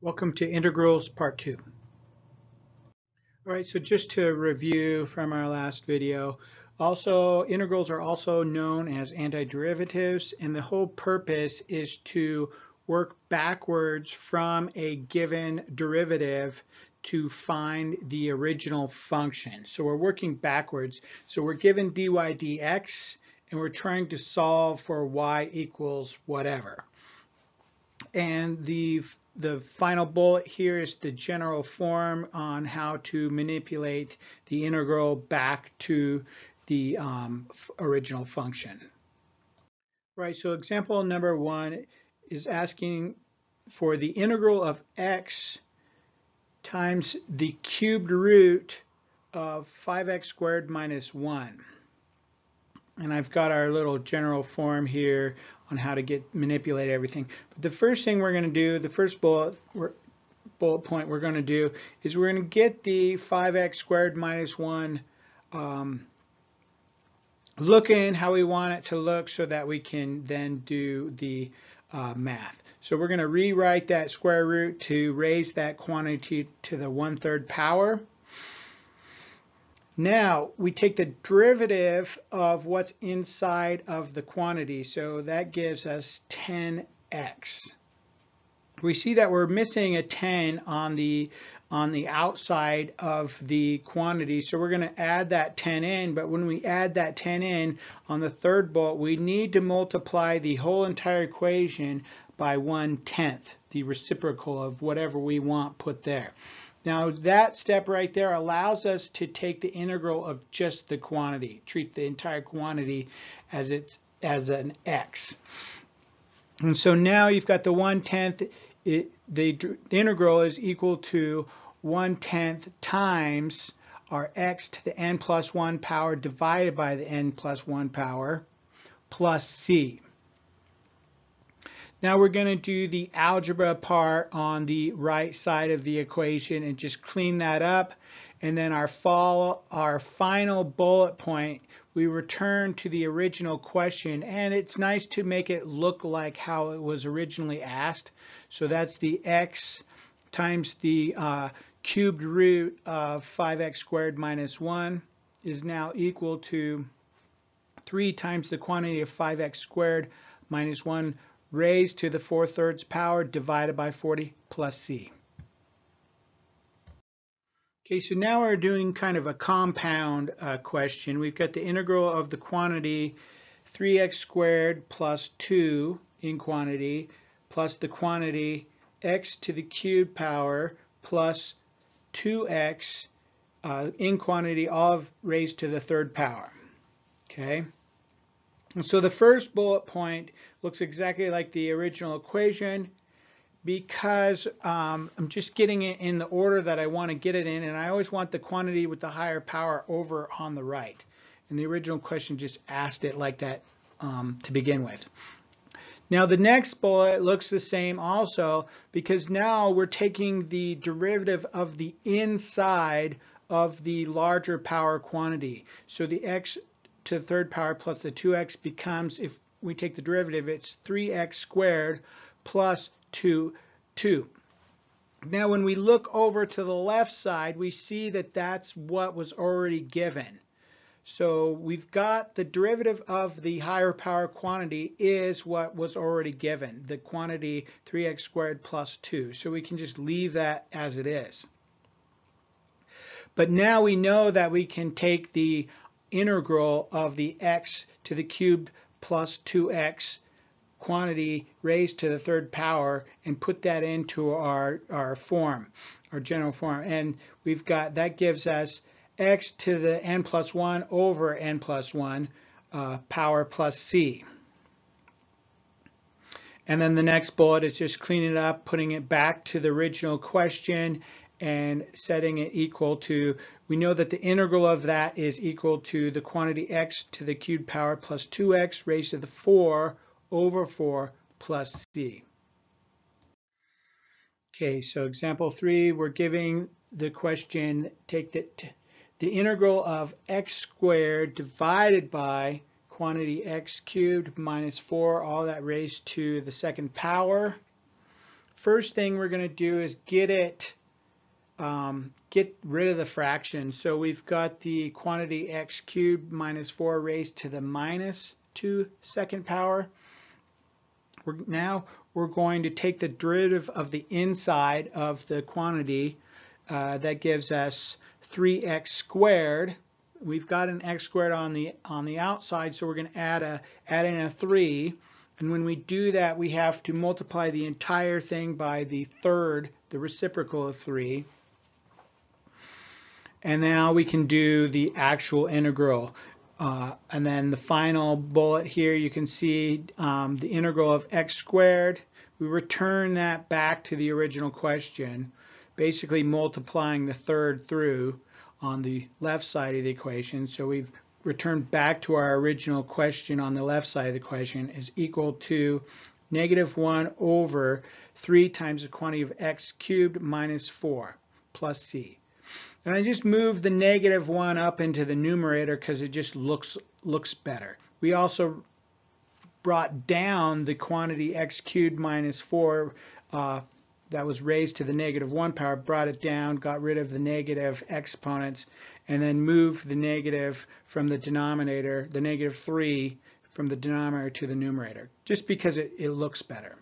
Welcome to Integrals Part 2. All right, so just to review from our last video, integrals are also known as antiderivatives, and the whole purpose is to work backwards from a given derivative to find the original function. So we're working backwards. So we're given dy dx, and we're trying to solve for y equals whatever. And the final bullet here is the general form on how to manipulate the integral back to the original function. Right, so example number 1 is asking for the integral of x times the cubed root of 5x squared minus 1. And I've got our little general form here on how to manipulate everything. But the first thing we're going to do, the first bullet point we're going to do is we're going to get the 5x squared minus 1 looking how we want it to look so that we can then do the math. So we're going to rewrite that square root to raise that quantity to the 1/3 power. Now we take the derivative of what's inside of the quantity, so that gives us 10x. We see that we're missing a 10 on the outside of the quantity, so we're going to add that 10 in, but when we add that 10 in on the third bullet, we need to multiply the whole entire equation by 1/10, the reciprocal of whatever we want put there. Now that step right there allows us to take the integral of just the quantity, treat the entire quantity as an x. And so now you've got the 1/10, the integral is equal to 1/10 times our x to the n plus 1 power divided by the n plus 1 power plus c. Now we're going to do the algebra part on the right side of the equation and just clean that up. And then our final bullet point, we return to the original question. And it's nice to make it look like how it was originally asked. So that's the x times the cubed root of 5x squared minus 1 is now equal to 3 times the quantity of 5x squared minus 1 raised to the 4/3 power divided by 40 plus c. Okay, so now we're doing kind of a compound question. We've got the integral of the quantity 3x squared plus 2 in quantity plus the quantity x to the cubed power plus 2x in quantity, all raised to the 3rd power. Okay. And so the first bullet point looks exactly like the original equation because I'm just getting it in the order that I want to get it in, and I always want the quantity with the higher power over on the right. And the original question just asked it like that to begin with. Now the next bullet looks the same also because now we're taking the derivative of the inside of the larger power quantity. So the x to the 3rd power plus the 2x becomes, if we take the derivative, it's 3x squared plus 2. Now when we look over to the left side, we see that that's what was already given. So we've got the derivative of the higher power quantity is what was already given, the quantity 3x squared plus 2. So we can just leave that as it is. But now we know that we can take the integral of the x to the cubed plus 2x quantity raised to the 3rd power and put that into our form, our general form. And we've got, that gives us x to the n plus 1 over n plus 1 power plus c. And then the next bullet is just cleaning it up, putting it back to the original question and setting it equal to, we know that the integral of that is equal to the quantity x to the cubed power plus 2x raised to the 4 over 4 plus c. Okay, so example 3, we're giving the question, take the integral of x squared divided by quantity x cubed minus 4, all that raised to the 2nd power. first thing we're going to do is get rid of the fraction. So we've got the quantity x cubed minus 4 raised to the minus 2 second power. Now we're going to take the derivative of the inside of the quantity. That gives us 3x squared. We've got an x squared on the outside, so we're going to add in a 3. And when we do that, we have to multiply the entire thing by the third, the reciprocal of 3. And now we can do the actual integral. And then the final bullet here, you can see the integral of x squared. We return that back to the original question, basically multiplying the third through on the left side of the equation. So we've returned back to our original question on the left side of the question is equal to -1 over 3 times the quantity of x cubed minus 4 plus c. And I just moved the -1 up into the numerator because it just looks better. We also brought down the quantity x cubed minus 4 that was raised to the -1 power, brought it down, got rid of the negative exponents, and then moved the negative from the denominator, the -3 from the denominator to the numerator, just because it looks better.